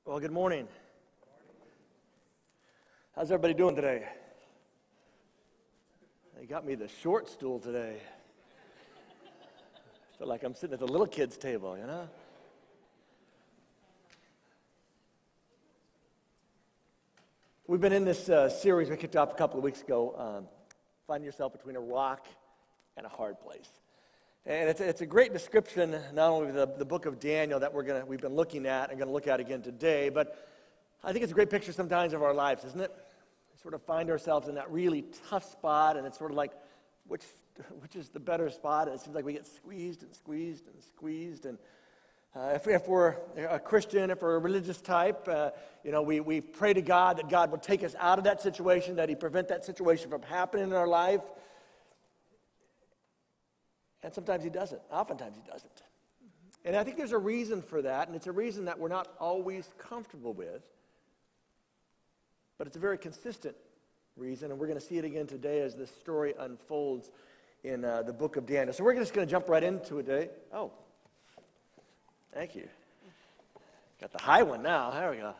Well, good morning. How's everybody doing today? They got me the short stool today. I feel like I'm sitting at the little kids' table, you know? We've been in this series we kicked off a couple of weeks ago, Find Yourself Between a Rock and a Hard Place. And it's a great description, not only of the book of Daniel that we've been looking at and going to look at again today, but I think it's a great picture sometimes of our lives, isn't it? We sort of find ourselves in that really tough spot, and it's sort of like, which is the better spot? And it seems like we get squeezed and squeezed and squeezed. And if we're a Christian, if we're a religious type, we pray to God that God would take us out of that situation, that He prevent that situation from happening in our life. And sometimes He doesn't. Oftentimes He doesn't. And I think there's a reason for that, and it's a reason that we're not always comfortable with. But it's a very consistent reason, and we're going to see it again today as this story unfolds in the book of Daniel. So we're just going to jump right into it today. Oh, thank you. Got the high one now. There we go.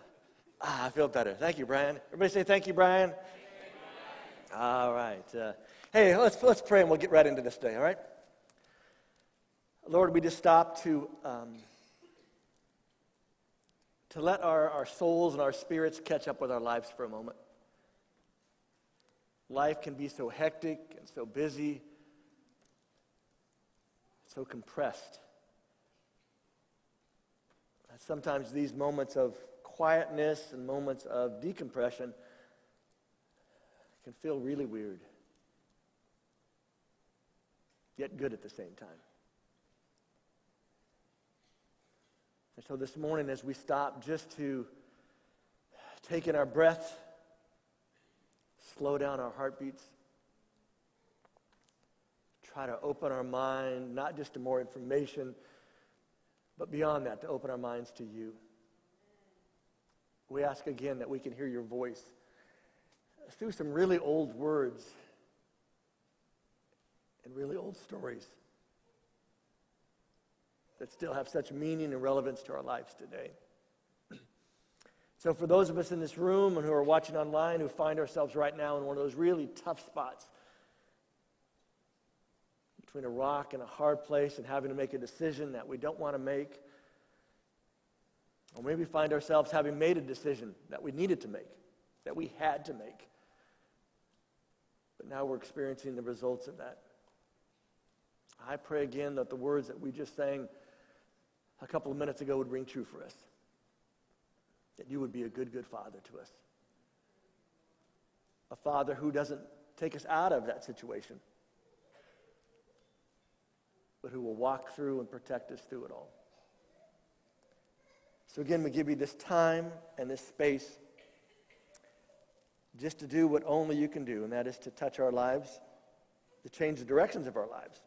I feel better. Thank you, Brian. Everybody say thank you, Brian. Thank you, Brian. All right. Hey, let's pray, and we'll get right into this day, all right? Lord, we just stop to let our souls and our spirits catch up with our lives for a moment. Life can be so hectic and so busy, so compressed. And sometimes these moments of quietness and moments of decompression can feel really weird, yet good at the same time. And so this morning, as we stop just to take in our breath, slow down our heartbeats, try to open our mind, not just to more information, but beyond that, to open our minds to you. We ask again that we can hear your voice through some really old words and really old stories that still have such meaning and relevance to our lives today. So for those of us in this room and who are watching online who find ourselves right now in one of those really tough spots, between a rock and a hard place and having to make a decision that we don't want to make, or maybe find ourselves having made a decision that we needed to make, that we had to make, but now we're experiencing the results of that. I pray again that the words that we just sang a couple of minutes ago would ring true for us. That you would be a good, good father to us. A father who doesn't take us out of that situation, but who will walk through and protect us through it all. So again, we give you this time and this space just to do what only you can do, and that is to touch our lives, to change the directions of our lives,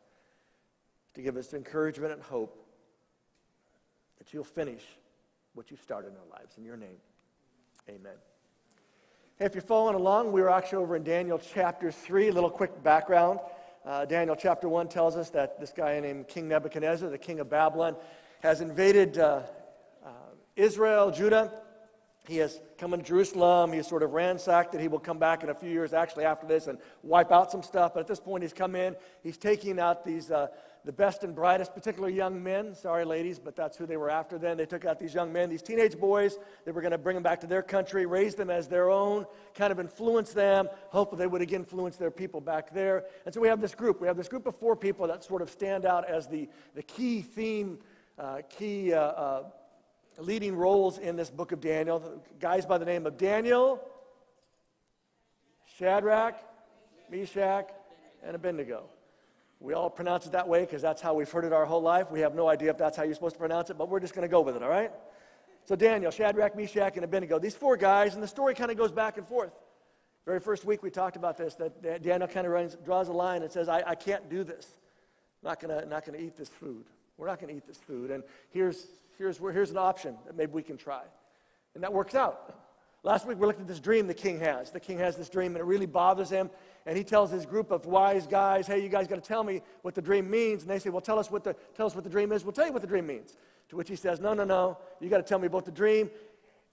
to give us encouragement and hope that you'll finish what you've started in our lives. In your name, amen. Hey, if you're following along, we were actually over in Daniel chapter 3. A little quick background. Daniel chapter 1 tells us that this guy named King Nebuchadnezzar, the king of Babylon, has invaded Israel, Judah. He has come into Jerusalem. He has sort of ransacked it. He will come back in a few years actually after this and wipe out some stuff. But at this point, he's come in. He's taking out these the best and brightest, particularly young men. Sorry, ladies, but that's who they were after then. They took out these young men, these teenage boys. They were going to bring them back to their country, raise them as their own, kind of influence them, hope they would again influence their people back there. And so we have this group. We have this group of 4 people that sort of stand out as the key theme, leading roles in this book of Daniel. Guys by the name of Daniel, Shadrach, Meshach, and Abednego. We all pronounce it that way because that's how we've heard it our whole life. We have no idea if that's how you're supposed to pronounce it, but we're just going to go with it, all right? So Daniel, Shadrach, Meshach, and Abednego. These 4 guys, and the story kind of goes back and forth. Very first week we talked about this, that Daniel kind of draws a line and says, I can't do this. I'm not going to eat this food. We're not going to eat this food. And here's an option that maybe we can try. And that works out. Last week we looked at this dream the king has. The king has this dream and it really bothers him. And he tells his group of wise guys, hey, you guys got to tell me what the dream means. And they say, well, tell us what the dream is. We'll tell you what the dream means. To which he says, no. You got to tell me about the dream.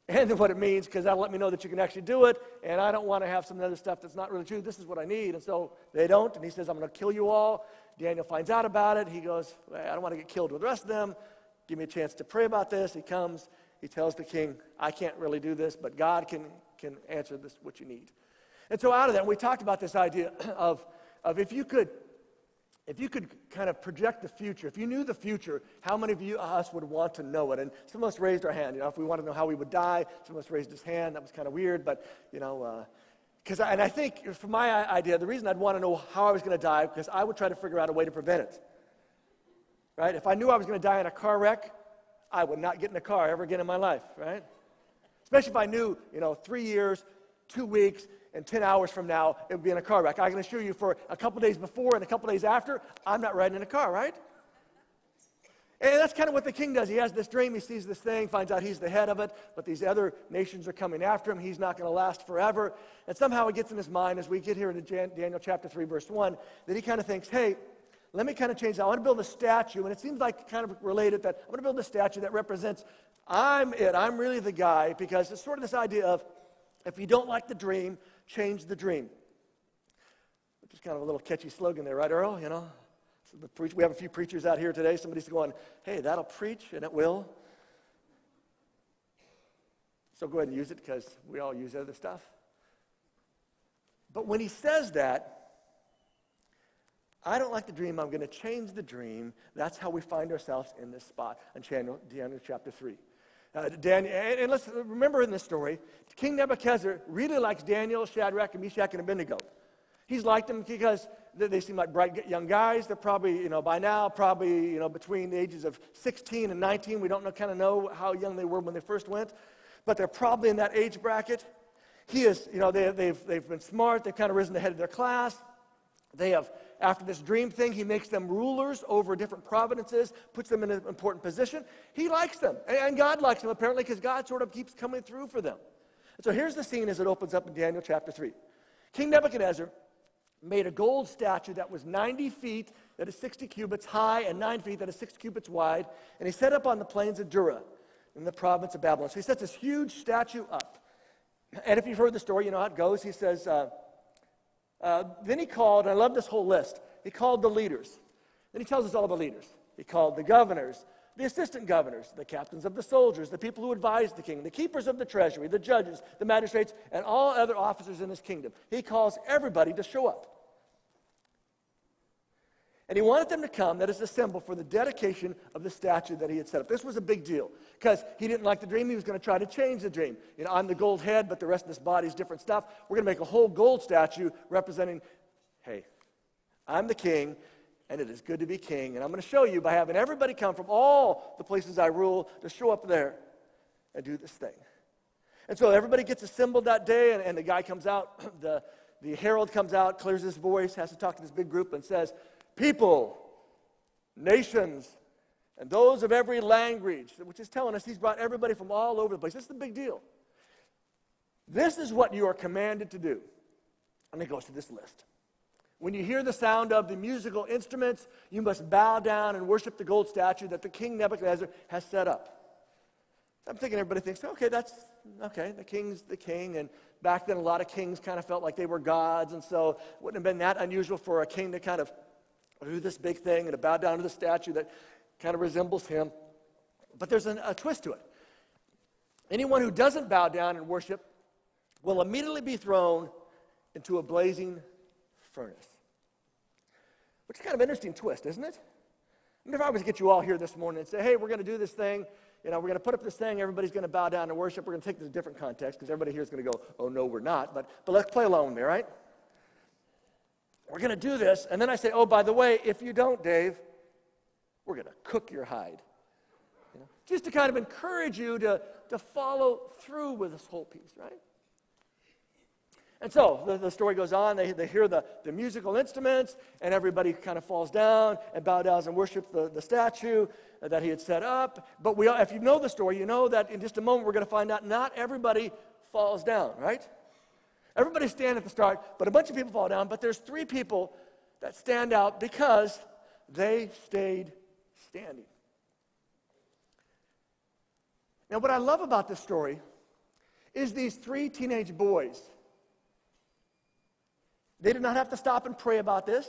and what it means, because that'll let me know that you can actually do it, and I don't want to have some other stuff that's not really true. This is what I need. And so they don't, and he says, I'm going to kill you all. Daniel finds out about it. He goes, well, I don't want to get killed with the rest of them. Give me a chance to pray about this. He comes. He tells the king, I can't really do this, but God can answer this, what you need. And so out of that, we talked about this idea of if you could kind of project the future, if you knew the future, how many of us would want to know it? And some of us raised our hand. If we wanted to know how we would die, some of us raised his hand. That was kind of weird, but, and I think for my idea, the reason I'd want to know how I was going to die, because I would try to figure out a way to prevent it. Right? If I knew I was going to die in a car wreck, I would not get in a car ever again in my life, right? Especially if I knew, 3 years, 2 weeks, and 10 hours from now, it would be in a car wreck. I can assure you for a couple days before and a couple days after, I'm not riding in a car, right? And that's kind of what the king does. He has this dream. He sees this thing, finds out he's the head of it, but these other nations are coming after him. He's not going to last forever. And somehow it gets in his mind as we get here into Daniel chapter 3, verse 1, that he kind of thinks, hey, let me kind of change that. I want to build a statue, and it seems like kind of related that I want to build a statue that represents I'm it. I'm really the guy, because it's sort of this idea of if you don't like the dream, change the dream. Which is kind of a little catchy slogan there, right, Earl? So we have a few preachers out here today. Somebody's going, hey, that'll preach, and it will. So go ahead and use it, because we all use other stuff. But when he says that, I don't like the dream, I'm going to change the dream. That's how we find ourselves in this spot in Daniel chapter 3. And let's remember in this story, King Nebuchadnezzar really likes Daniel, Shadrach, and Meshach, and Abednego. He's liked them because they seem like bright young guys. They're probably, by now, between the ages of 16 and 19. We don't know how young they were when they first went, but they're probably in that age bracket. He is, they've been smart. They've kind of risen ahead of their class. They have, after this dream thing, he makes them rulers over different provinces, puts them in an important position. He likes them, and God likes them apparently, because God sort of keeps coming through for them. And so here's the scene as it opens up in Daniel chapter 3. King Nebuchadnezzar made a gold statue that was 90 feet, that is 60 cubits high, and 9 feet, that is 6 cubits wide, and he set up on the plains of Dura in the province of Babylon. So he sets this huge statue up. And if you've heard the story, you know how it goes. He says, then he called, and I love this whole list, he called the leaders. Then he tells us all about leaders. He called the governors, the assistant governors, the captains of the soldiers, the people who advised the king, the keepers of the treasury, the judges, the magistrates, and all other officers in his kingdom. He calls everybody to show up. And he wanted them to come, that is a symbol for the dedication of the statue that he had set up. This was a big deal, because he didn't like the dream. He was going to try to change the dream. I'm the gold head, but the rest of this body is different stuff. We're going to make a whole gold statue representing, hey, I'm the king, and it is good to be king. And I'm going to show you by having everybody come from all the places I rule to show up there and do this thing. And so everybody gets assembled that day, and the guy comes out, the herald comes out, clears his voice, has to talk to this big group, and says, people, nations, and those of every language, which is telling us he's brought everybody from all over the place. This is the big deal. This is what you are commanded to do. And it goes to this list. When you hear the sound of the musical instruments, you must bow down and worship the gold statue that the king Nebuchadnezzar has set up. I'm thinking everybody thinks, okay, that's okay, the king's the king, and back then a lot of kings kind of felt like they were gods, and so it wouldn't have been that unusual for a king to kind of do this big thing and to bow down to the statue that kind of resembles him. But there's a twist to it. Anyone who doesn't bow down and worship will immediately be thrown into a blazing furnace. Which is kind of an interesting twist, isn't it? I mean, if I was to get you all here this morning and say, hey, we're going to do this thing, we're going to put up this thing, everybody's going to bow down and worship, we're going to take this in a different context, because everybody here is going to go, oh, no, we're not. But let's play along with me, right? We're going to do this, and then I say, oh, by the way, if you don't, Dave, we're going to cook your hide. Just to kind of encourage you to follow through with this whole piece, right? And so the story goes on. They hear the musical instruments, and everybody kind of falls down and bow down and worships the statue that he had set up. But if you know the story, you know that in just a moment we're going to find out not everybody falls down, right? Everybody stand at the start, but a bunch of people fall down. But there's 3 people that stand out because they stayed standing. Now, what I love about this story is these three teenage boys. They did not have to stop and pray about this.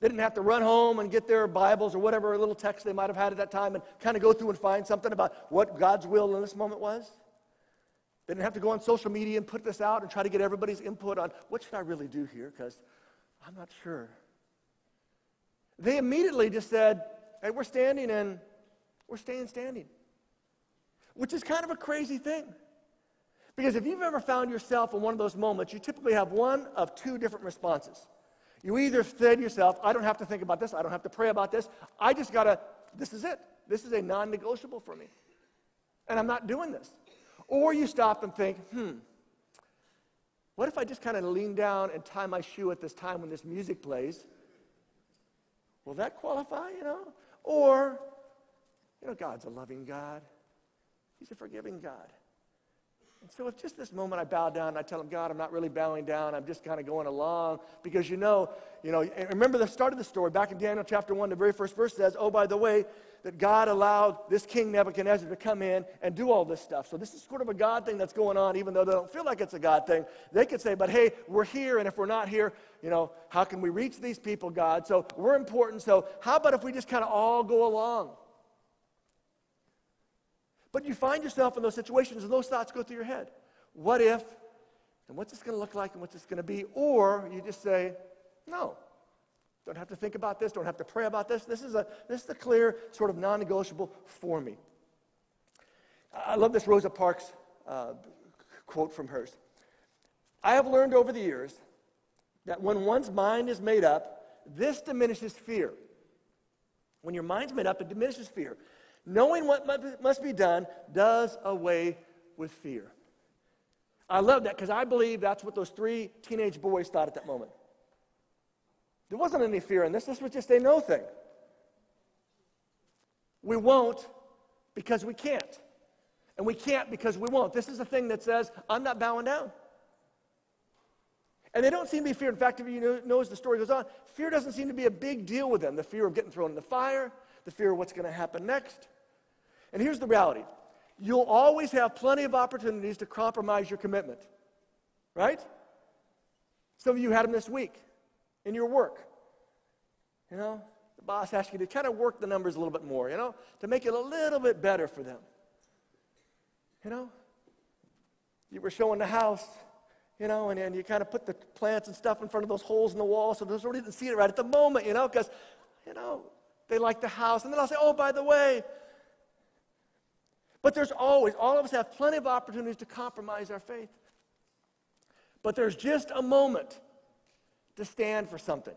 They didn't have to run home and get their Bibles or whatever little text they might have had at that time and kind of go through and find something about what God's will in this moment was. They didn't have to go on social media and put this out and try to get everybody's input on what should I really do here, because I'm not sure. They immediately just said, hey, we're standing and we're staying standing, which is kind of a crazy thing. Because if you've ever found yourself in one of those moments, you typically have one of two different responses. You either say to yourself, I don't have to think about this, I don't have to pray about this, I just got to, this is it. This is a non-negotiable for me. And I'm not doing this. Or you stop and think, what if I just kind of lean down and tie my shoe at this time when this music plays? Will that qualify, Or, God's a loving God. He's a forgiving God. And so if just this moment I bow down and I tell him, God, I'm not really bowing down, I'm just kind of going along, because remember the start of the story, back in Daniel chapter 1, the very first verse says, oh, by the way, that God allowed this king Nebuchadnezzar to come in and do all this stuff. So this is sort of a God thing that's going on, even though they don't feel like it's a God thing. They could say, but hey, we're here, and if we're not here, how can we reach these people, God? So we're important, so how about if we just kind of all go along? But you find yourself in those situations and those thoughts go through your head. What if, and what's this going to look like, and what's this going to be? Or you just say, no, don't have to think about this, don't have to pray about this. This is the clear sort of non-negotiable for me. I love this Rosa Parks quote from hers. I have learned over the years that when one's mind is made up, this diminishes fear. When your mind's made up, it diminishes fear. Knowing what must be done does away with fear. I love that because I believe that's what those three teenage boys thought at that moment. There wasn't any fear in this. This was just a no thing. We won't because we can't. And we can't because we won't. This is a thing that says, I'm not bowing down. And they don't seem to be fear. In fact, if you know as the story goes on, fear doesn't seem to be a big deal with them. The fear of getting thrown in the fire, the fear of what's going to happen next. And here's the reality. You'll always have plenty of opportunities to compromise your commitment, right? Some of you had them this week in your work. The boss asked you to kind of work the numbers a little bit more, to make it a little bit better for them. You were showing the house, and you kind of put the plants and stuff in front of those holes in the wall so those already didn't see it right at the moment, because, they like the house. And then I'll say, oh, by the way. But there's always, all of us have plenty of opportunities to compromise our faith. But there's just a moment to stand for something.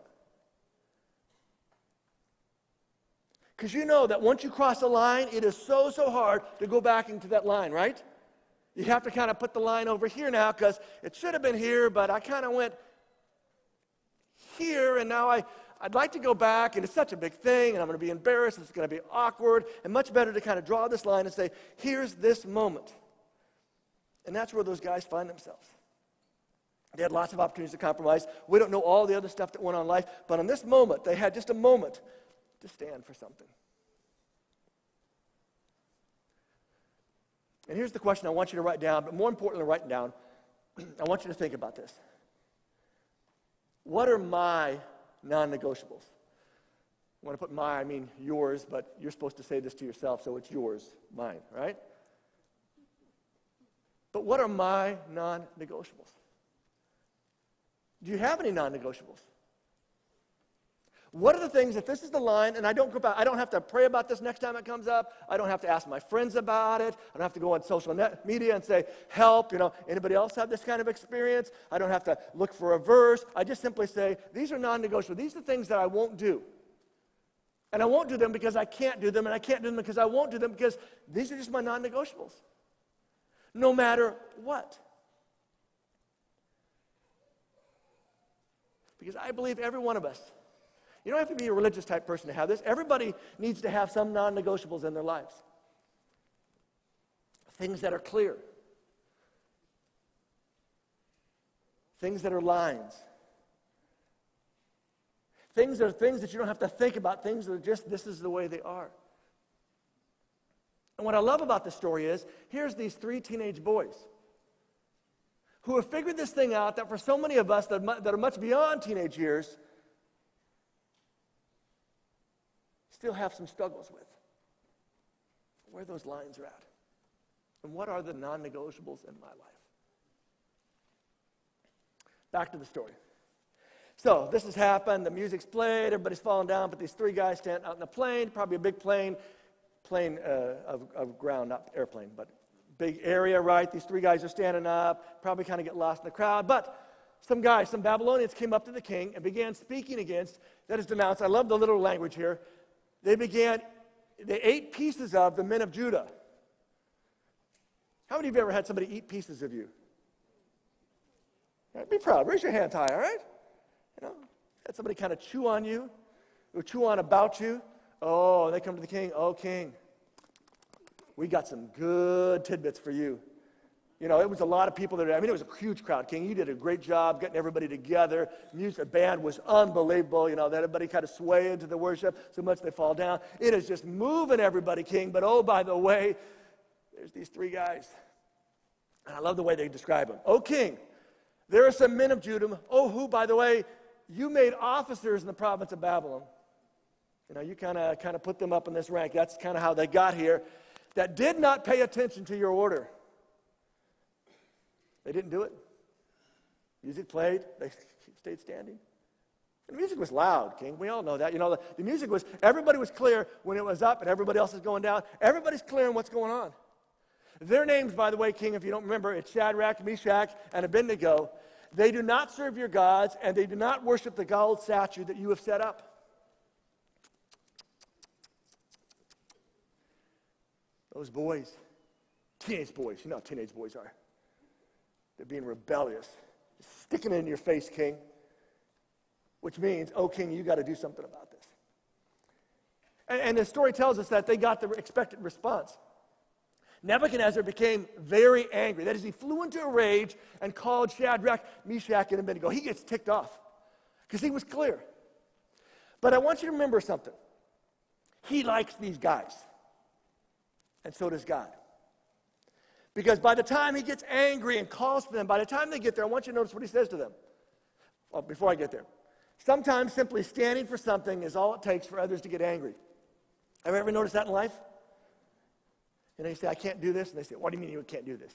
Because you know that once you cross a line, it is so hard to go back into that line, right? You have to kind of put the line over here now because it should have been here, but I kind of went here, and now I'd like to go back, and it's such a big thing, and I'm going to be embarrassed, it's going to be awkward, and much better to kind of draw this line and say, here's this moment. And that's where those guys find themselves. They had lots of opportunities to compromise. We don't know all the other stuff that went on in life, but in this moment, they had just a moment to stand for something. And here's the question I want you to write down, but more importantly than writing down, I want you to think about this. What are my non-negotiables? When I put my, I mean yours, but you're supposed to say this to yourself, so it's yours, mine, right? But what are my non-negotiables? Do you have any non-negotiables? What are the things, if this is the line, and I don't have to pray about this next time it comes up, I don't have to ask my friends about it, I don't have to go on social media and say, help, anybody else have this kind of experience? I don't have to look for a verse. I just simply say, these are non-negotiable. These are things that I won't do. And I won't do them because I can't do them, and I can't do them because I won't do them because these are just my non-negotiables. No matter what. Because I believe every one of us, you don't have to be a religious type person to have this. Everybody needs to have some non-negotiables in their lives. Things that are clear. Things that are lines. Things that you don't have to think about. Things that are just, this is the way they are. And what I love about this story is, here's these 3 teenage boys who have figured this thing out that for so many of us that are much beyond teenage years, still have some struggles with. Where those lines are at. And what are the non-negotiables in my life? Back to the story. So this has happened, the music's played, everybody's falling down, but these 3 guys stand out in the plane, probably a big plane of ground, not airplane, but big area, right? These 3 guys are standing up, probably kind of get lost in the crowd, but some Babylonians came up to the king and began speaking against, that is denounced, I love the literal language here, they ate pieces of the men of Judah. How many of you ever had somebody eat pieces of you? Right, be proud, raise your hands high, all right? You know, had somebody kind of chew on you, or chew on about you. Oh, they come to the king, oh, king, we got some good tidbits for you. You know, it was a lot of people there. I mean, it was a huge crowd, King. You did a great job getting everybody together. Music band was unbelievable. You know, that everybody kind of swayed to the worship so much they fall down. It is just moving everybody, King. But oh, by the way, there's these 3 guys. And I love the way they describe them. Oh, King, there are some men of Judah. Oh, who, by the way, you made officers in the province of Babylon. You know, you kind of put them up in this rank. That's kind of how they got here. That did not pay attention to your order. They didn't do it. Music played. They stayed standing. And the music was loud, King. We all know that. You know, the music was, everybody was clear when it was up and everybody else is going down. Everybody's clear on what's going on. Their names, by the way, King, if you don't remember, it's Shadrach, Meshach, and Abednego. They do not serve your gods, and they do not worship the gold statue that you have set up. Those boys, teenage boys, you know how teenage boys are. They're being rebellious, sticking it in your face, King. Which means, oh, King, you got to do something about this. And the story tells us that they got the expected response. Nebuchadnezzar became very angry. That is, he flew into a rage and called Shadrach, Meshach, and Abednego. He gets ticked off because he was clear. But I want you to remember something. He likes these guys. And so does God. Because by the time he gets angry and calls for them, by the time they get there, I want you to notice what he says to them. Well, before I get there. Sometimes simply standing for something is all it takes for others to get angry. Have you ever noticed that in life? And they say, I can't do this. And they say, what do you mean you can't do this?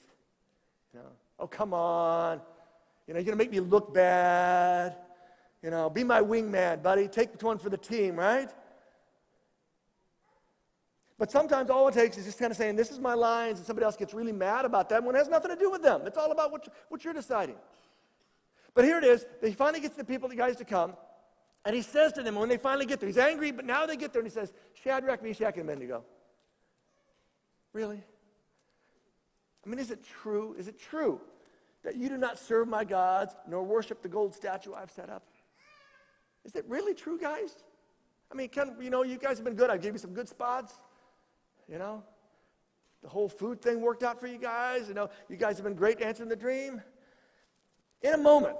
You know, oh, come on. You know, you're going to make me look bad. You know, be my wingman, buddy. Take one for the team, right? But sometimes all it takes is just kind of saying, this is my lines, and somebody else gets really mad about that when it has nothing to do with them. It's all about what you're deciding. But here it is. He finally gets the guys to come, and he says to them when they finally get there, he's angry, but now they get there, and he says, Shadrach, Meshach, and Abednego. Really? I mean, is it true? Is it true that you do not serve my gods nor worship the gold statue I've set up? Is it really true, guys? I mean, you guys have been good. I gave you some good spots. You know, the whole food thing worked out for you guys. You know, you guys have been great answering the dream. In a moment,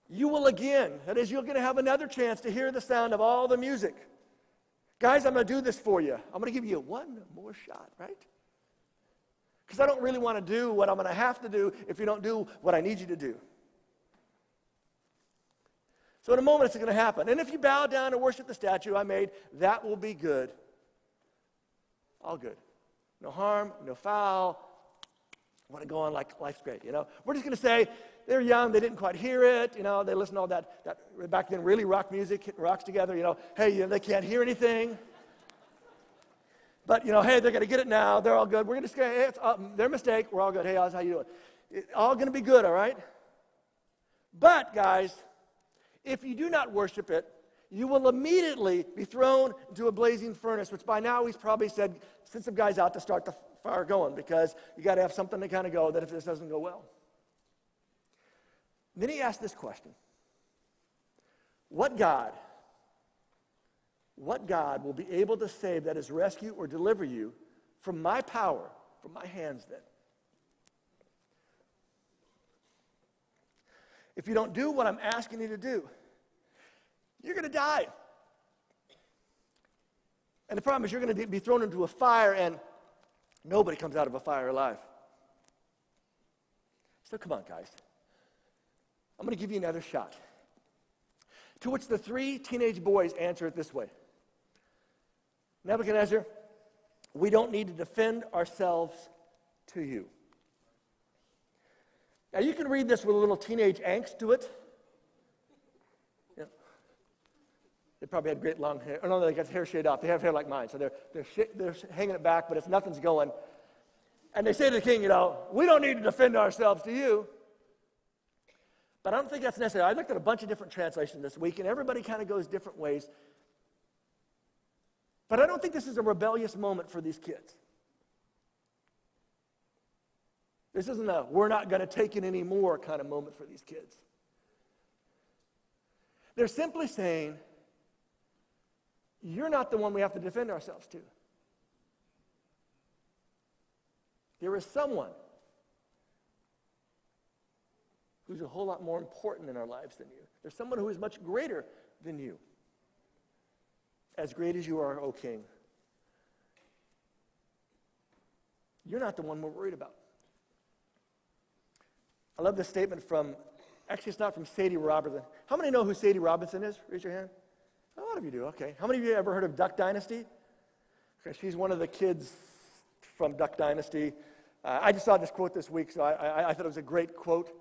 you will again, that is, you're going to have another chance to hear the sound of all the music. Guys, I'm going to do this for you. I'm going to give you one more shot, right? Because I don't really want to do what I'm going to have to do if you don't do what I need you to do. So in a moment, it's going to happen. And if you bow down and worship the statue I made, that will be good. All good. No harm, no foul. I want to go on like life's great, you know. We're just going to say, they're young, they didn't quite hear it, you know, they listened to all that back then, really rock music, hitting rocks together, you know. Hey, you know, they can't hear anything. But, you know, hey, they're going to get it now, they're all good. We're going to say, hey, it's their mistake, we're all good. Hey, how's how you doing? It's all going to be good, all right? But, guys, if you do not worship it, you will immediately be thrown into a blazing furnace, which by now he's probably said, send some guys out to start the fire going, because you got to have something to kind of go that if this doesn't go well. Then he asked this question. What God will be able to save, that is, rescue or deliver you from my power, from my hands then? If you don't do what I'm asking you to do, you're going to die. And the problem is you're going to be thrown into a fire, and Nobody comes out of a fire alive. So come on, guys. I'm going to give you another shot. To which the three teenage boys answer it this way. Nebuchadnezzar, we don't need to defend ourselves to you. Now, you can read this with a little teenage angst to it. Yeah. They probably had great long hair. Oh, no, they got hair shaved off. They have hair like mine, so they're hanging it back, but nothing's going. And they say to the king, we don't need to defend ourselves to you. But I don't think that's necessary. I looked at a bunch of different translations this week, and everybody kind of goes different ways. But I don't think this is a rebellious moment for these kids. This isn't a we're not going to take it anymore kind of moment for these kids. They're simply saying, you're not the one we have to defend ourselves to. There is someone who's a whole lot more important in our lives than you. There's someone who is much greater than you. As great as you are, O king, you're not the one we're worried about. I love this statement from, actually it's not from Sadie Robertson. How many know who Sadie Robertson is? Raise your hand. A lot of you do, okay. How many of you ever heard of Duck Dynasty? Okay, she's one of the kids from Duck Dynasty. I just saw this quote this week, so I thought it was a great quote.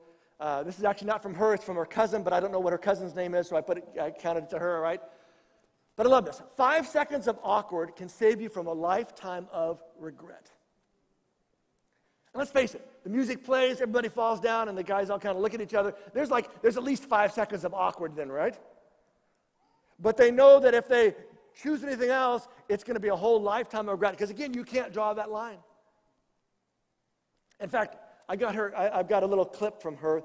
This is actually not from her, it's from her cousin, but I don't know what her cousin's name is, so I counted it to her, all right? But I love this. 5 seconds of awkward can save you from a lifetime of regret. And let's face it, the music plays, everybody falls down, and the guys all kind of look at each other. There's at least 5 seconds of awkward then, right? But they know that if they choose anything else, it's going to be a whole lifetime of regret. Because again, you can't draw that line. In fact, I've got a little clip from her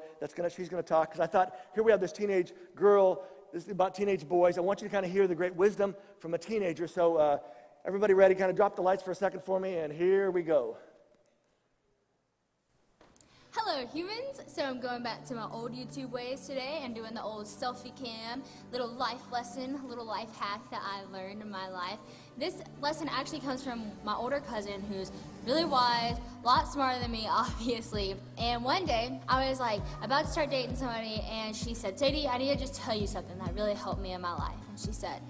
she's going to talk, because I thought, here we have this teenage girl, this is about teenage boys. I want you to kind of hear the great wisdom from a teenager. So everybody ready? Kind of drop the lights for a second for me, and here we go. Hello humans, so I'm going back to my old YouTube ways today and doing the old selfie cam, little life lesson, little life hack that I learned in my life. This lesson actually comes from my older cousin who's really wise, a lot smarter than me obviously. And one day I was like about to start dating somebody and she said, Sadie, I need to just tell you something that really helped me in my life. And she said,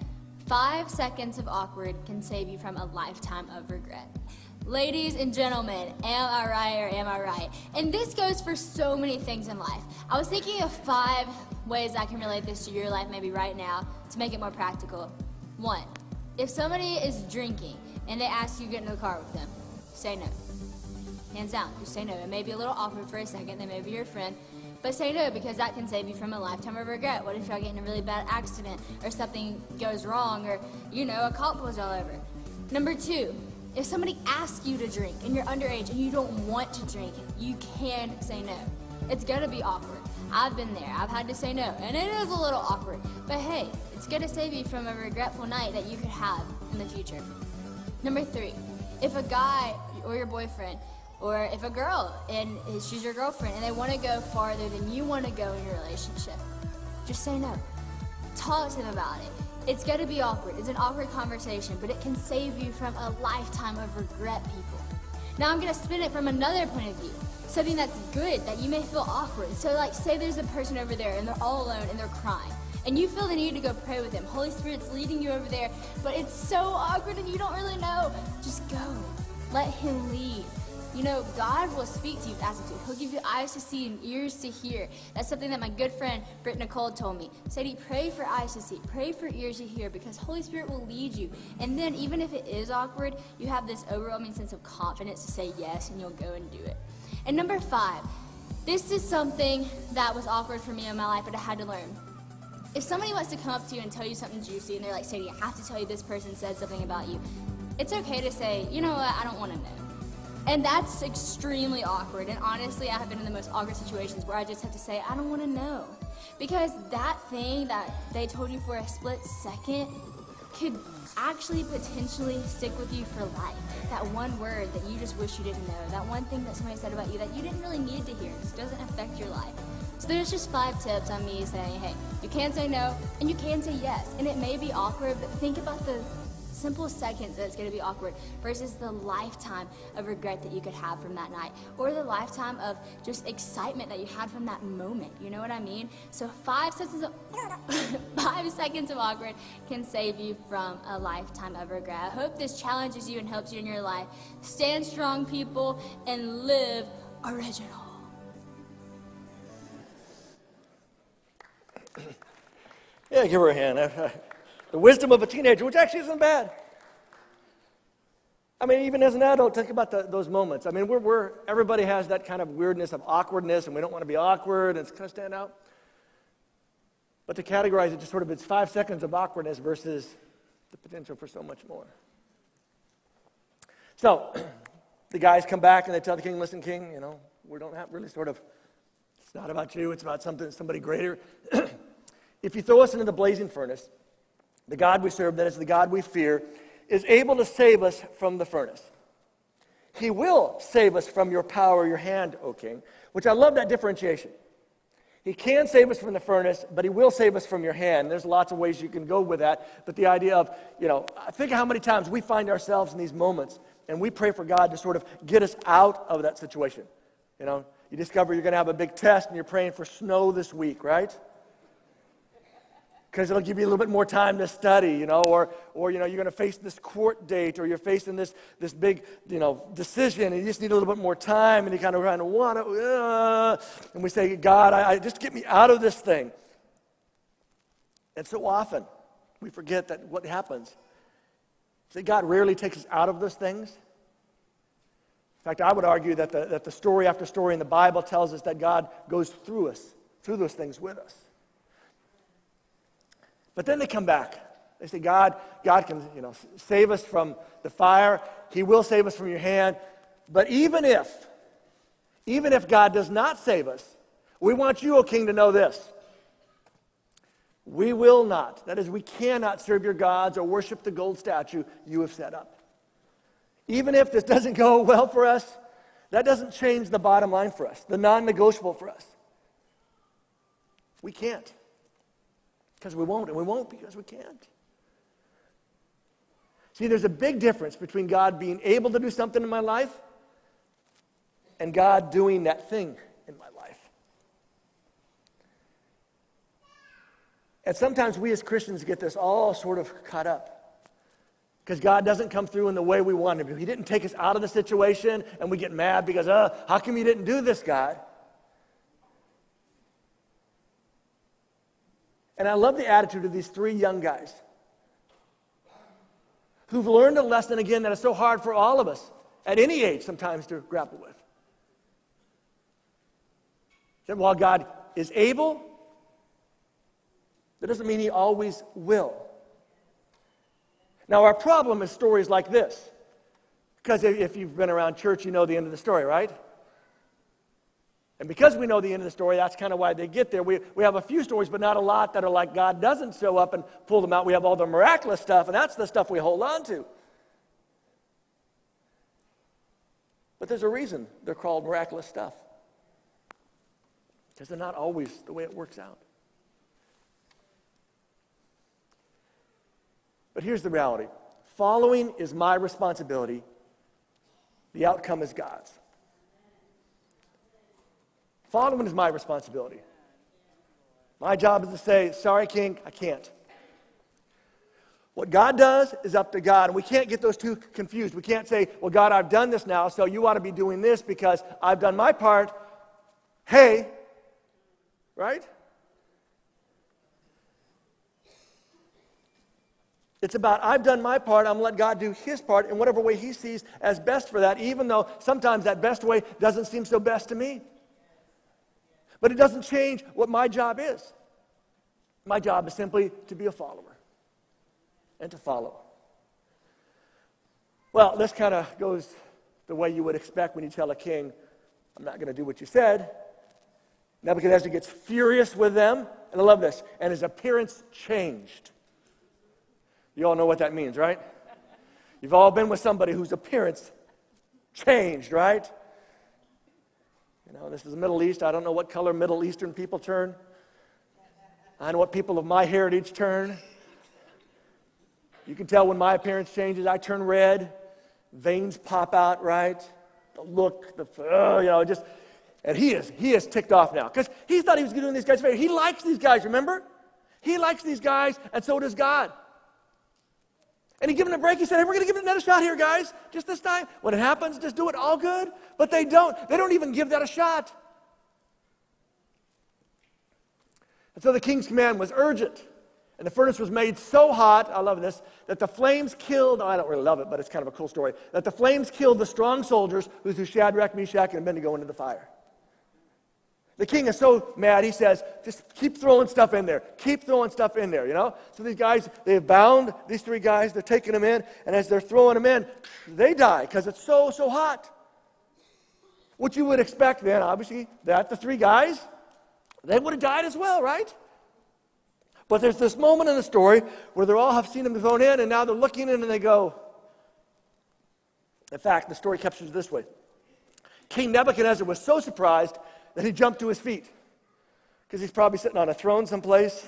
5 seconds of awkward can save you from a lifetime of regret. Ladies and gentlemen, am I right or am I right? And this goes for so many things in life. I was thinking of 5 ways I can relate this to your life maybe right now to make it more practical. 1, if somebody is drinking and they ask you to get in the car with them, say no. Hands down, just say no. It may be a little awkward for a second, they may be your friend, but say no because that can save you from a lifetime of regret. What if y'all get in a really bad accident or something goes wrong or, a cop pulls y'all over? Number 2, if somebody asks you to drink and you're underage and you don't want to drink, you can say no. It's gonna be awkward. I've been there. I've had to say no, and it is a little awkward. But hey, it's gonna save you from a regretful night that you could have in the future. Number 3, if a guy or your boyfriend, or if a girl and she's your girlfriend and they want to go farther than you want to go in your relationship, just say no. Talk to them about it. It's going to be awkward. It's an awkward conversation, but it can save you from a lifetime of regret, people. Now I'm going to spin it from another point of view, something that's good that you may feel awkward. So like say there's a person over there and they're all alone and they're crying, and you feel the need to go pray with them. Holy Spirit's leading you over there, but it's so awkward and you don't really know. Just go. Let Him lead. God will speak to you as to. He'll give you eyes to see and ears to hear. That's something that my good friend Britt Nicole told me. Sadie, pray for eyes to see, pray for ears to hear, because Holy Spirit will lead you. And then even if it is awkward, you have this overwhelming sense of confidence to say yes, and you'll go and do it. And number 5, this is something that was awkward for me in my life, but I had to learn. If somebody wants to come up to you and tell you something juicy, and they're like, Sadie, I have to tell you this person said something about you, it's okay to say, you know what, I don't want to know. And that's extremely awkward, and honestly, I have been in the most awkward situations where I just have to say, I don't want to know. Because that thing that they told you for a split second could actually potentially stick with you for life. That one word that you just wish you didn't know, that one thing that somebody said about you that you didn't really need to hear, it doesn't affect your life. So there's just 5 tips on me saying, hey, you can say no, and you can say yes. And it may be awkward, but think about the simple seconds that's going to be awkward versus the lifetime of regret that you could have from that night, or the lifetime of just excitement that you had from that moment. You know what I mean? So 5 seconds of 5 seconds of awkward can save you from a lifetime of regret. I hope this challenges you and helps you in your life. Stand strong, people, and live original. Yeah, give her a hand. The wisdom of a teenager, which actually isn't bad. I mean, even as an adult, think about those moments. I mean, everybody has that kind of weirdness of awkwardness, and we don't want to be awkward, and it's kind of stand out. But to categorize it, just sort of, it's 5 seconds of awkwardness versus the potential for so much more. So, the guys come back and they tell the king, listen, king, we don't have really sort of, it's not about you, it's about somebody greater. If you throw us into the blazing furnace, the God we serve, that is the God we fear, is able to save us from the furnace. He will save us from your power, your hand, O king, which I love that differentiation. He can save us from the furnace, but he will save us from your hand. There's lots of ways you can go with that, but the idea of, think of how many times we find ourselves in these moments, and we pray for God to sort of get us out of that situation. You discover you're going to have a big test, and you're praying for snow this week, right? Because it'll give you a little bit more time to study, or you're going to face this court date, or you're facing this big, decision, and you just need a little bit more time, and you kind of want to, and we say, God, I just get me out of this thing. And so often, we forget that what happens, see, God rarely takes us out of those things. In fact, I would argue that the story after story in the Bible tells us that God goes through us, through those things with us. But then they come back. They say, God can, save us from the fire. He will save us from your hand. But even if God does not save us, we want you, O king, to know this. We will not, that is, we cannot serve your gods or worship the gold statue you have set up. Even if this doesn't go well for us, that doesn't change the bottom line for us, the non-negotiable for us. We can't. Because we won't, and we won't because we can't. See, there's a big difference between God being able to do something in my life and God doing that thing in my life. And sometimes we as Christians get this all sort of caught up because God doesn't come through in the way we want him to. He didn't take us out of the situation, and we get mad because, how come you didn't do this, God? And I love the attitude of these 3 young guys who've learned a lesson, again, that is so hard for all of us at any age sometimes to grapple with. That while God is able, that doesn't mean he always will. Now, our problem is stories like this. Because if you've been around church, you know the end of the story, right? And because we know the end of the story, that's kind of why they get there. We have a few stories, but not a lot that are like God doesn't show up and pull them out. We have all the miraculous stuff, and that's the stuff we hold on to. But there's a reason they're called miraculous stuff. Because they're not always the way it works out. But here's the reality. Following is my responsibility. The outcome is God's. Following is my responsibility. My job is to say, sorry, king, I can't. What God does is up to God, and we can't get those two confused. We can't say, well, God, I've done this now, so you ought to be doing this because I've done my part. Hey, right? It's about, I've done my part, I'm going to let God do his part in whatever way he sees as best for that, even though sometimes that best way doesn't seem so best to me. But it doesn't change what my job is. My job is simply to be a follower and to follow. Well, this kind of goes the way you would expect when you tell a king, I'm not going to do what you said. Nebuchadnezzar gets furious with them, and I love this, and his appearance changed. You all know what that means, right? You've all been with somebody whose appearance changed, right? You know, this is the Middle East. I don't know what color Middle Eastern people turn. I know what people of my heritage turn. You can tell when my appearance changes, I turn red, veins pop out, right? The look, and he is ticked off now because he thought he was doing these guys a favor. He likes these guys, remember? He likes these guys, and so does God. And he gave them a break. He said, hey, we're going to give it another shot here, guys. Just this time. When it happens, just do it all good. But they don't. They don't even give that a shot. And so the king's command was urgent. And the furnace was made so hot, I love this, that the flames killed, I don't really love it, but it's kind of a cool story, that the flames killed the strong soldiers who threw Shadrach, Meshach, and Abednego into the fire. The king is so mad, he says, just keep throwing stuff in there. Keep throwing stuff in there, you know? So these guys, they've bound these three guys, they're taking them in, and as they're throwing them in, they die because it's so hot. What you would expect then, obviously, that the three guys, they would have died as well, right? But there's this moment in the story where they all have seen them thrown in, and now they're looking in and they go, in fact, the story captures it this way. King Nebuchadnezzar was so surprised that he jumped to his feet because he's probably sitting on a throne someplace.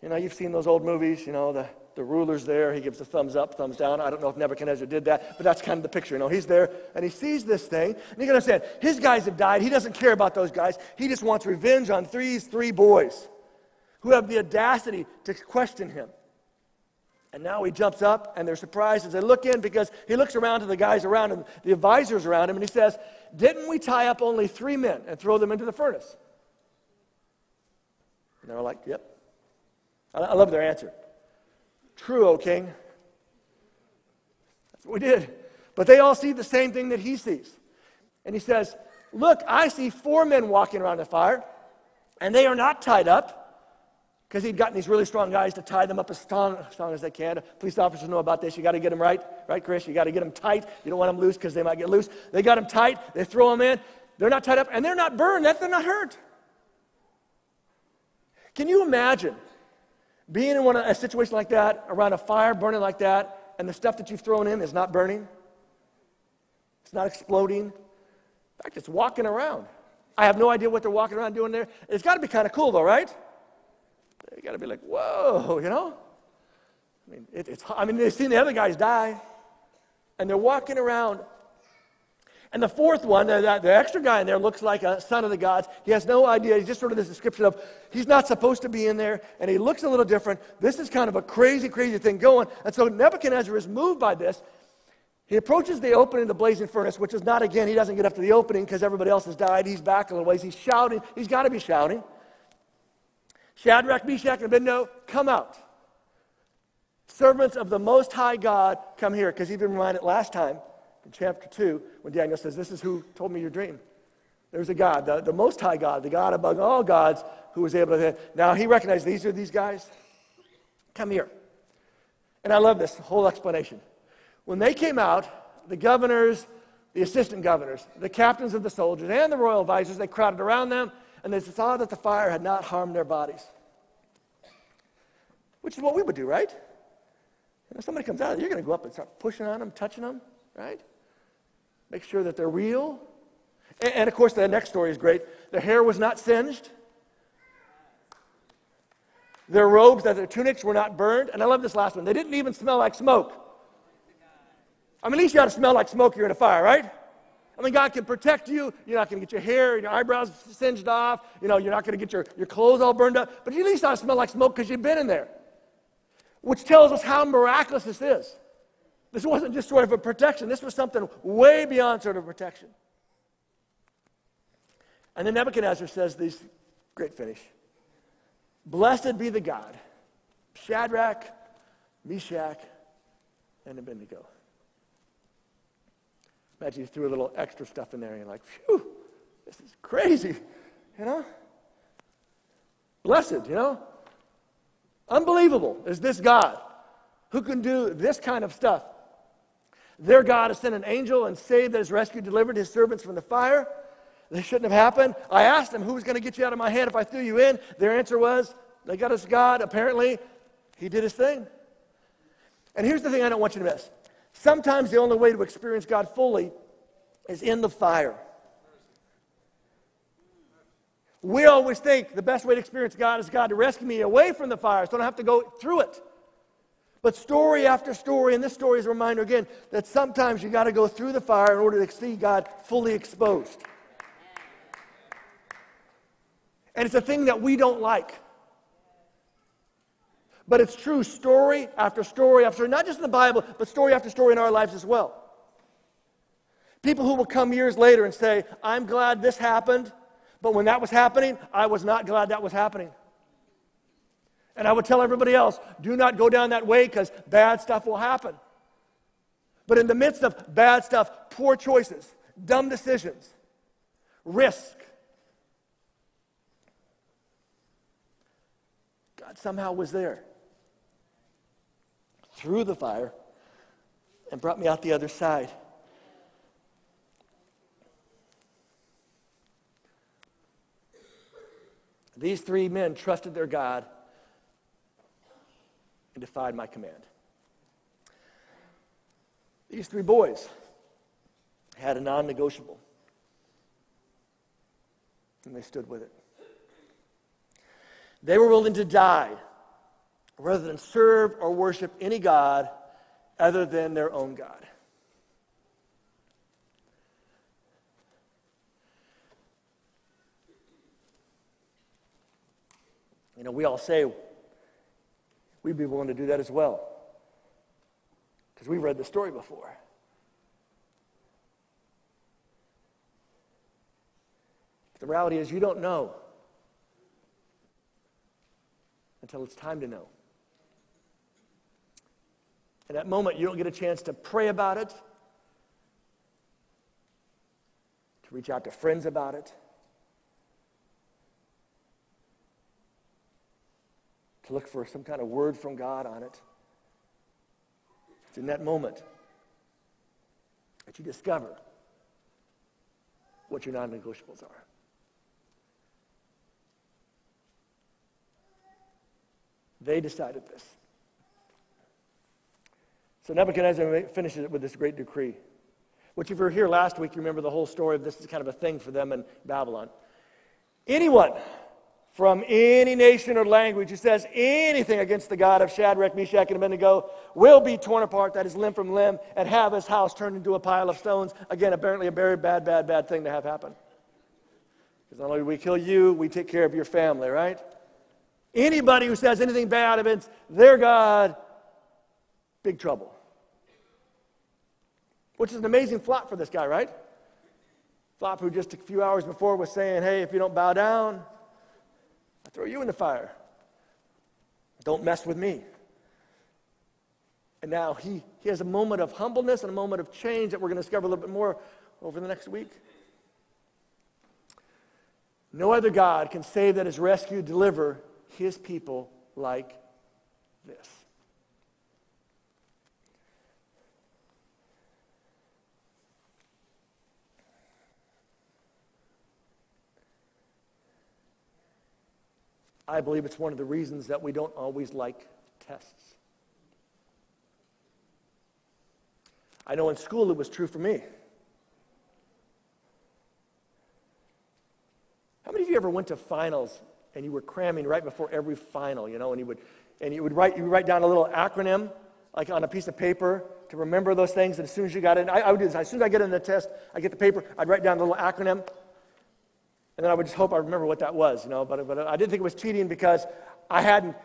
You know, you've seen those old movies, you know, the ruler's there. He gives the thumbs up, thumbs down. I don't know if Nebuchadnezzar did that, but that's kind of the picture. You know, he's there and he sees this thing. And you can understand, his guys have died. He doesn't care about those guys. He just wants revenge on these three boys who have the audacity to question him. And now he jumps up, and they're surprised as they look in because he looks around to the guys around him, the advisors around him, and he says, didn't we tie up only 3 men and throw them into the furnace? And they're like, yep. I love their answer. True, O king. That's what we did. But they all see the same thing that he sees. And he says, look, I see 4 men walking around the fire, and they are not tied up. Because he'd gotten these really strong guys to tie them up as strong as they can. Police officers know about this. You got to get them right, Chris? You got to get them tight. You don't want them loose because they might get loose. They got them tight. They throw them in. They're not tied up, and they're not burned. They're not hurt. Can you imagine being in a situation like that, around a fire burning like that, and the stuff that you've thrown in is not burning? It's not exploding. In fact, it's walking around. I have no idea what they're walking around doing there. It's got to be kind of cool, though, right? You got to be like, whoa, you know? I mean, they've seen the other guys die, and they're walking around. And the fourth one, the extra guy in there looks like a son of the gods. He has no idea. He's just sort of this description of he's not supposed to be in there, and he looks a little different. This is kind of a crazy, crazy thing going. And so Nebuchadnezzar is moved by this. He approaches the opening of the blazing furnace, which is not, again, he doesn't get up to the opening because everybody else has died. He's back a little ways. He's shouting. He's got to be shouting. Shadrach, Meshach, and Abednego, come out. Servants of the Most High God, come here. Because he'd been reminded last time, in chapter 2, when Daniel says, this is who told me your dream. There's a God, the Most High God, the God above all gods, who was able to... Now, he recognized these are these guys. Come here. And I love this whole explanation. When they came out, the governors, the assistant governors, the captains of the soldiers, and the royal advisors, they crowded around them, and they saw that the fire had not harmed their bodies. Which is what we would do, right? You know, somebody comes out, you're going to go up and start pushing on them, touching them, right? Make sure that they're real. And of course, the next story is great. Their hair was not singed. Their robes, their tunics were not burned. And I love this last one. They didn't even smell like smoke. I mean, at least you ought to smell like smoke, you're in a fire, right? I mean, God can protect you. You're not going to get your hair and your eyebrows singed off. You know, you're not going to get your clothes all burned up. But you at least ought to smell like smoke because you've been in there. Which tells us how miraculous this is. This wasn't just sort of a protection. This was something way beyond sort of protection. And then Nebuchadnezzar says these, great finish. Blessed be the God, Shadrach, Meshach, and Abednego. Imagine you threw a little extra stuff in there and you're like, phew, this is crazy, you know? Blessed, you know? Unbelievable is this God who can do this kind of stuff. Their God has sent an angel and saved, that has rescued, delivered his servants from the fire. This shouldn't have happened. I asked them, who was going to get you out of my hand if I threw you in? Their answer was, they got us God. Apparently, he did his thing. And here's the thing I don't want you to miss. Sometimes the only way to experience God fully is in the fire. We always think the best way to experience God is God to rescue me away from the fire so I don't have to go through it. But story after story, and this story is a reminder again that sometimes you got to go through the fire in order to see God fully exposed. And it's a thing that we don't like. But it's true, story after story after story, not just in the Bible, but story after story in our lives as well. People who will come years later and say, I'm glad this happened, but when that was happening, I was not glad that was happening. And I would tell everybody else, do not go down that way because bad stuff will happen. But in the midst of bad stuff, poor choices, dumb decisions, risk, God somehow was there through the fire and brought me out the other side. These three men trusted their God and defied my command. These three boys had a non-negotiable, and they stood with it. They were willing to die rather than serve or worship any god other than their own God. You know, we all say we'd be willing to do that as well because we've read the story before. But the reality is you don't know until it's time to know. In that moment, you don't get a chance to pray about it, to reach out to friends about it, to look for some kind of word from God on it. It's in that moment that you discover what your non-negotiables are. They decided this. So Nebuchadnezzar finishes it with this great decree. Which if you were here last week, you remember the whole story of this is kind of a thing for them in Babylon. Anyone from any nation or language who says anything against the God of Shadrach, Meshach, and Abednego will be torn apart, that is limb from limb, and have his house turned into a pile of stones. Again, apparently a very bad thing to have happen. Because not only do we kill you, we take care of your family, right? Anybody who says anything bad against their God, big trouble. Which is an amazing flop for this guy, right? Flop who just a few hours before was saying, hey, if you don't bow down, I'll throw you in the fire. Don't mess with me. And now he has a moment of humbleness and a moment of change that we're going to discover a little bit more over the next week. No other God can save, that is rescue, deliver his people like this. I believe it's one of the reasons that we don't always like tests. I know in school it was true for me. How many of you ever went to finals and you were cramming right before every final, you know, and you would write down a little acronym like on a piece of paper to remember those things, and as soon as you got in, I would do this. As soon as I get in the test, I get the paper, I'd write down a little acronym. And then I would just hope I remember what that was, you know. But I didn't think it was cheating because I hadn't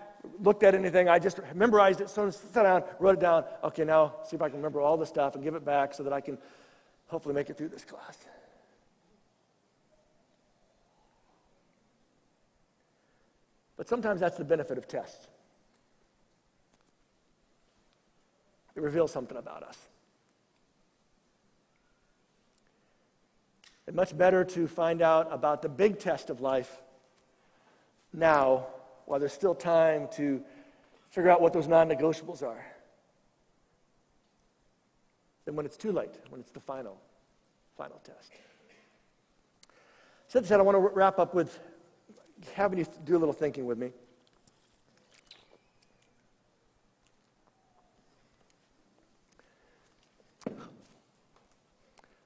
looked at anything. I just memorized it, so I sat down, wrote it down. Okay, now see if I can remember all the stuff and give it back so that I can hopefully make it through this class. But sometimes that's the benefit of tests. It reveals something about us. It's much better to find out about the big test of life now, while there's still time to figure out what those non-negotiables are, than when it's too late, when it's the final test. So that said, I want to wrap up with having you do a little thinking with me.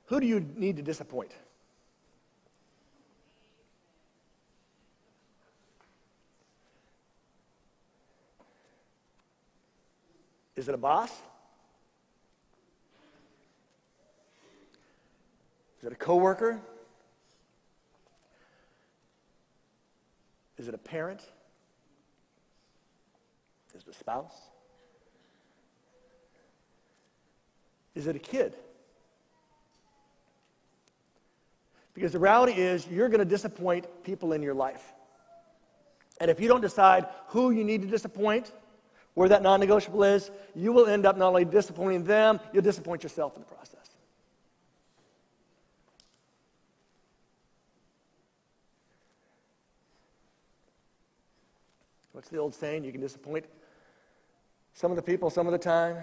Who do you need to disappoint? Is it a boss? Is it a coworker? Is it a parent? Is it a spouse? Is it a kid? Because the reality is you're going to disappoint people in your life. And if you don't decide who you need to disappoint, where that non-negotiable is, you will end up not only disappointing them, you'll disappoint yourself in the process. What's the old saying? You can disappoint some of the people some of the time.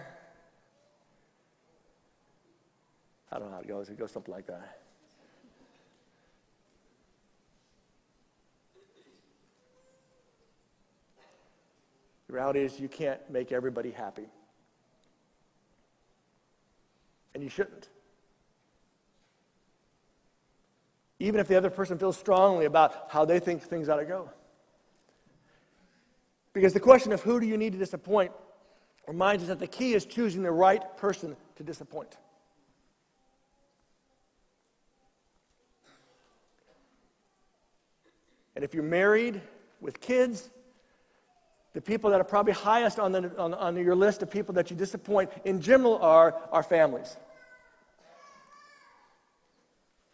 I don't know how it goes. It goes something like that. The reality is you can't make everybody happy. And you shouldn't. Even if the other person feels strongly about how they think things ought to go. Because the question of who do you need to disappoint reminds us that the key is choosing the right person to disappoint. And if you're married with kids, the people that are probably highest on your list of people that you disappoint in general are our families.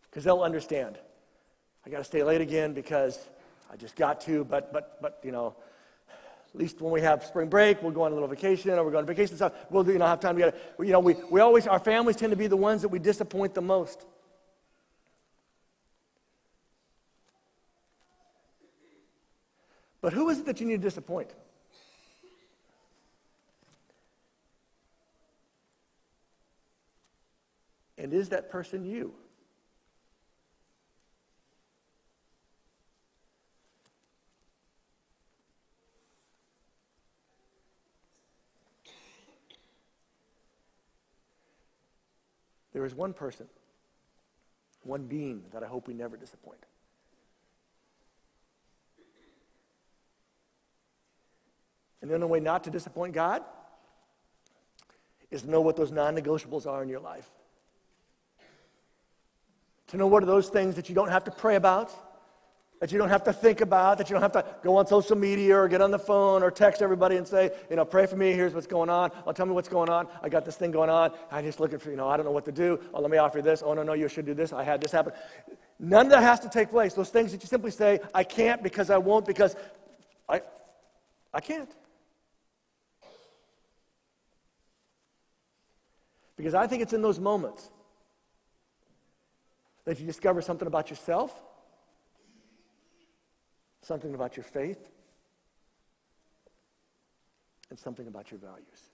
Because they'll understand. I got to stay late again because I just got to, but you know, at least when we have spring break, we'll go on a little vacation, or we're going on vacation stuff. We'll have time together. You know, we always, our families tend to be the ones that we disappoint the most. But who is it that you need to disappoint? And is that person you? There is one person, one being that I hope we never disappoint. And the only way not to disappoint God is to know what those non-negotiables are in your life. To know what are those things that you don't have to pray about, that you don't have to think about, that you don't have to go on social media or get on the phone or text everybody and say, pray for me, here's what's going on. Oh, tell me what's going on. I got this thing going on. I'm just looking for, I don't know what to do. Oh, let me offer you this. Oh, no, you should do this. I had this happen. None of that has to take place. Those things that you simply say, I can't because I won't because I can't. Because I think it's in those moments that you discover something about yourself, something about your faith, and something about your values.